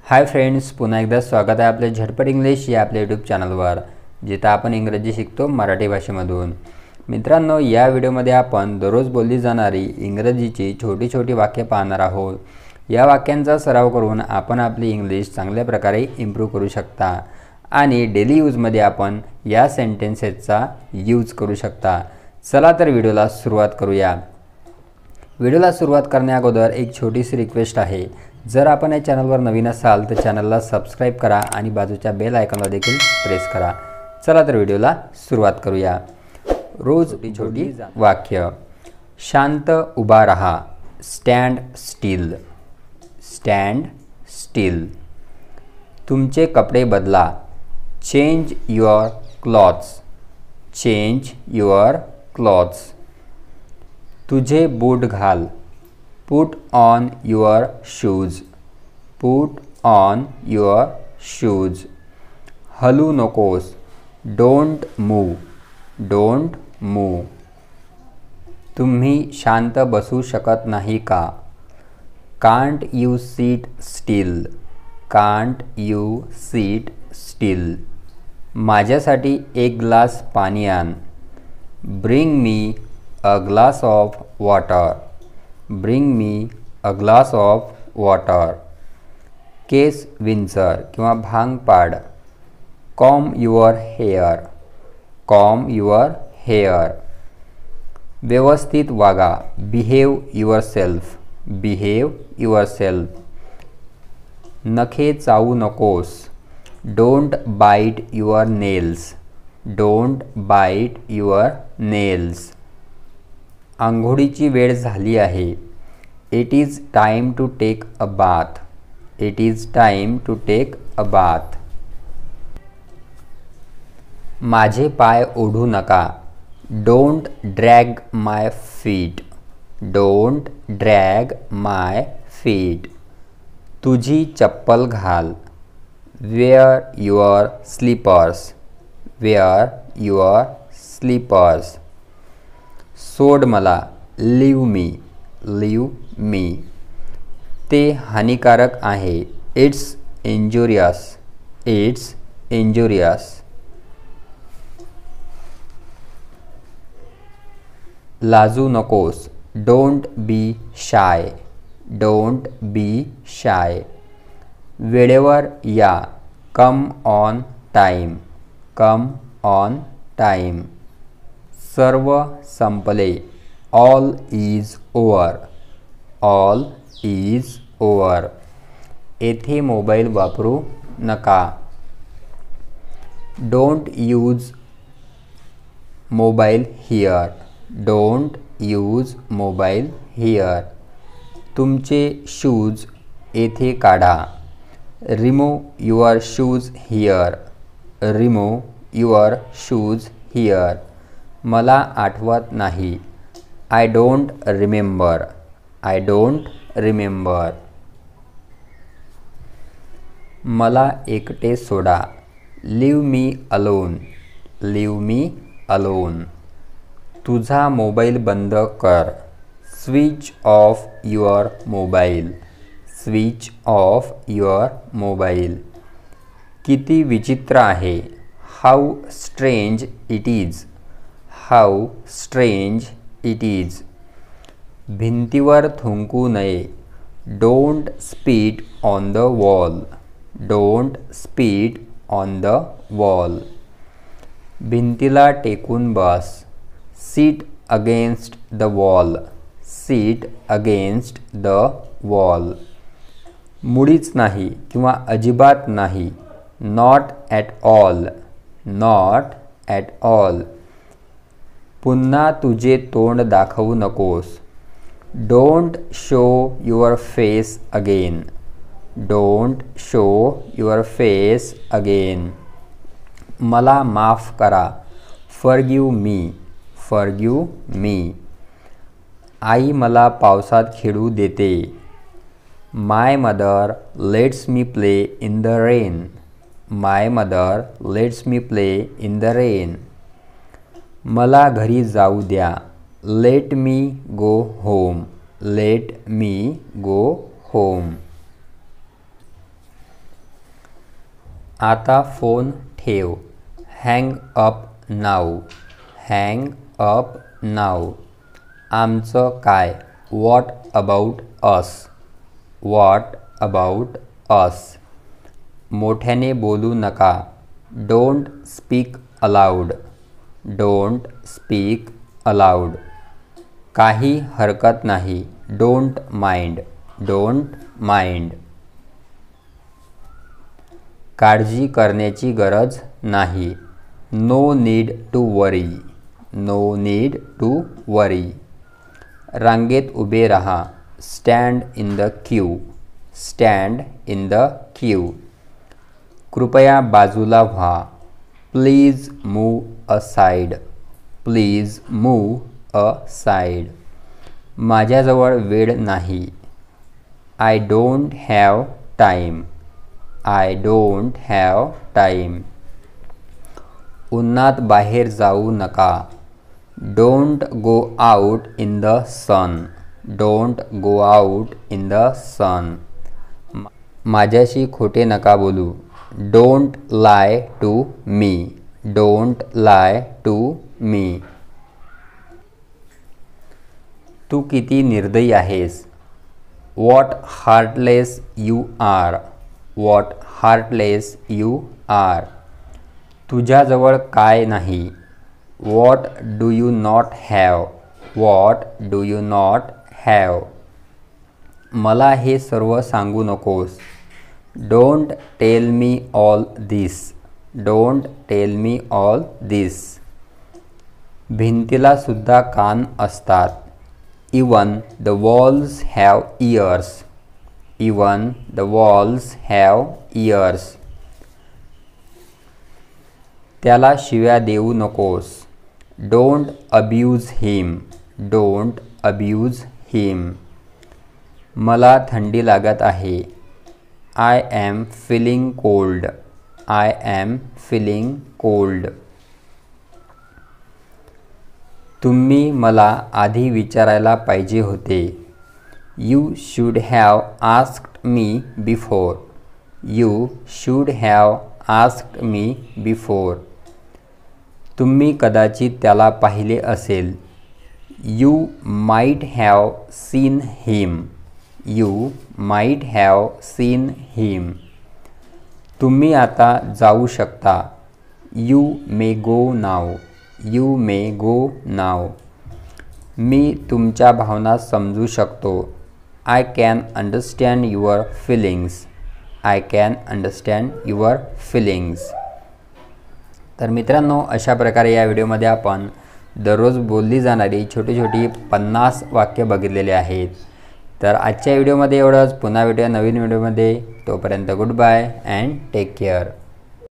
Hi friends, पुन्हा एकदा स्वागत आहे आपल्या झटपट इंग्लिश या आपल्या यूट्यूब चॅनलवर, जिथं आपण इंग्रजी शिकतो मराठी भाषेमधून। मित्रांनो, या व्हिडिओमध्ये आपण दररोज बोलली जाणारी इंग्रजीची छोटी छोटी वाक्ये पाहणार आहोत। या वाक्यांचा सराव करून आपण आपली इंग्लिश चांगल्या प्रकारे इम्प्रूव्ह करू शकता आणि डेली यूजमध्ये आपण या सेंटेन्सेसचा यूज करू शकता। चला तर व्हिडिओला सुरुवात करूया। व्हिडिओला सुरुवात करण्याअगोदर एक छोटीशी रिक्वेस्ट आहे, जर आपण या चॅनलवर नवीन असाल तर चॅनलला सबस्क्राइब करा आणि बाजूच्या बेल आयकॉनला देखील प्रेस करा। चला तर व्हिडिओला सुरुवात करूया। रोज छोटी वाक्य। शांत उभा रहा, स्टँड स्टिल, स्टँड स्टिल। तुमचे कपडे बदला, change your clothes, change your clothes. तुझे बूट घाल, put on your shoes, put on your shoes। हलू नकोस, don't move, don't move। तुम्ही शांत बसू शकत नाही का, can't you sit still, can't you sit still। माझ्यासाठी एक ग्लास पाणी आण, bring me a glass of water, bring me a glass of water। केस विंचर किंवा भांग पाड, comb your hair, comb your hair। व्यवस्थित वागा, behave yourself, behave yourself। नखे चावू नकोस, don't bite your nails, don't bite your nails। आंघोळीची वेळ झाली आहे, it is time to take a bath, it is time to take a bath. माझे पाय ओढू नका, don't drag my feet, don't drag my feet. तुझी चप्पल घाल, wear your slippers, wear your slippers. सोड मला, लीव मी, लीव मी। ते हानिकारक आहे, इट्स इंजुरियस, इट्स इंजुरियस। लाजू नकोस, don't be shy, don't be shy. वेळेवर या, come on time, come on time. सर्व संपले, all is over, all is over. येथे मोबाईल वापरू नका, don't use mobile here, don't use mobile here. तुमचे शूज येथे काढा, remove your shoes here, remove your shoes here. मला आठवत नाही, I don't remember, I don't remember. मला एकटे सोडा, leave me alone, leave me alone. तुझा मोबाईल बंद कर, switch off your mobile, switch off your mobile. किती विचित्र आहे, how strange it is, how strange it is. भिंतीवर थुंकू नये, don't spit on the wall, don't spit on the wall. भिंतीला टेकून बस, sit against the wall, sit against the wall. मुळीच नाही किंवा अजिबात नाही, not at all, not at all. पुन्हा तुझे तोंड दाखवू नकोस, don't show your face again, don't show your face again. मला माफ करा, फॉरगिव्ह मी, फॉरगिव्ह मी। आई मला पावसात खेळू देते, my mother lets me play in the rain, my mother lets me play in the rain. मला घरी जाऊ द्या, let me go home, let me go home. आता फोन ठेव. Hang up now. Hang up now. आमचं काय? What about us. What about us. मोठ्याने बोलू नका. Don't speak aloud. Don't speak aloud. काही हरकत नाही. Don't mind. Don't mind. काळजी करण्याची गरज नाही. No need to worry. No need to worry. रांगेत उभे राहा. Stand in the queue. Stand in the queue. कृपया बाजूला व्हा. Please move aside. Please move aside. माझ्याजवळ वेळ नाही. I don't have time. I don't have time. उन्हात बाहेर जाऊ नका. Don't go out in the sun. Don't go out in the sun. माझ्याशी खोटे नका बोलू. Don't lie to me. Don't lie to me. तू किती निर्दयी आहेस. What heartless you are. What heartless you are. तुझ्याजवळ काय नाही. What do you not have. What do you not have. मला हे सर्व सांगू नकोस. Don't tell me all this. Don't tell me all this. भिंतीला सुद्धा कान असतात. Even the walls have ears. Even the walls have ears. त्याला शिव्या देऊ नकोस. Don't abuse him. Don't abuse him. मला थंडी लागत आहे. I am feeling cold. I am feeling cold. तुम्ही मला आधी विचारायला पाहिजे होते. You should have asked me before. You should have asked me before. तुम्ही कदाचित त्याला पाहिले असेल. You might have seen him. You might have seen him. तुम्ही आता जाऊ शकता. You may go now. You may गो नाव. मी तुमच्या भावना समजू शकतो. I can understand your feelings. I can understand your feelings. तर मित्रांनो, अशा प्रकारे या व्हिडिओमध्ये आपण दररोज बोलली जाणारी छोटी छोटी 50 वाक्य बघितलेले आहेत. तर आजच्या व्हिडिओमध्ये एवढंच. पुन्हा भेटूया नवीन व्हिडिओमध्ये. तोपर्यंत goodbye and take care.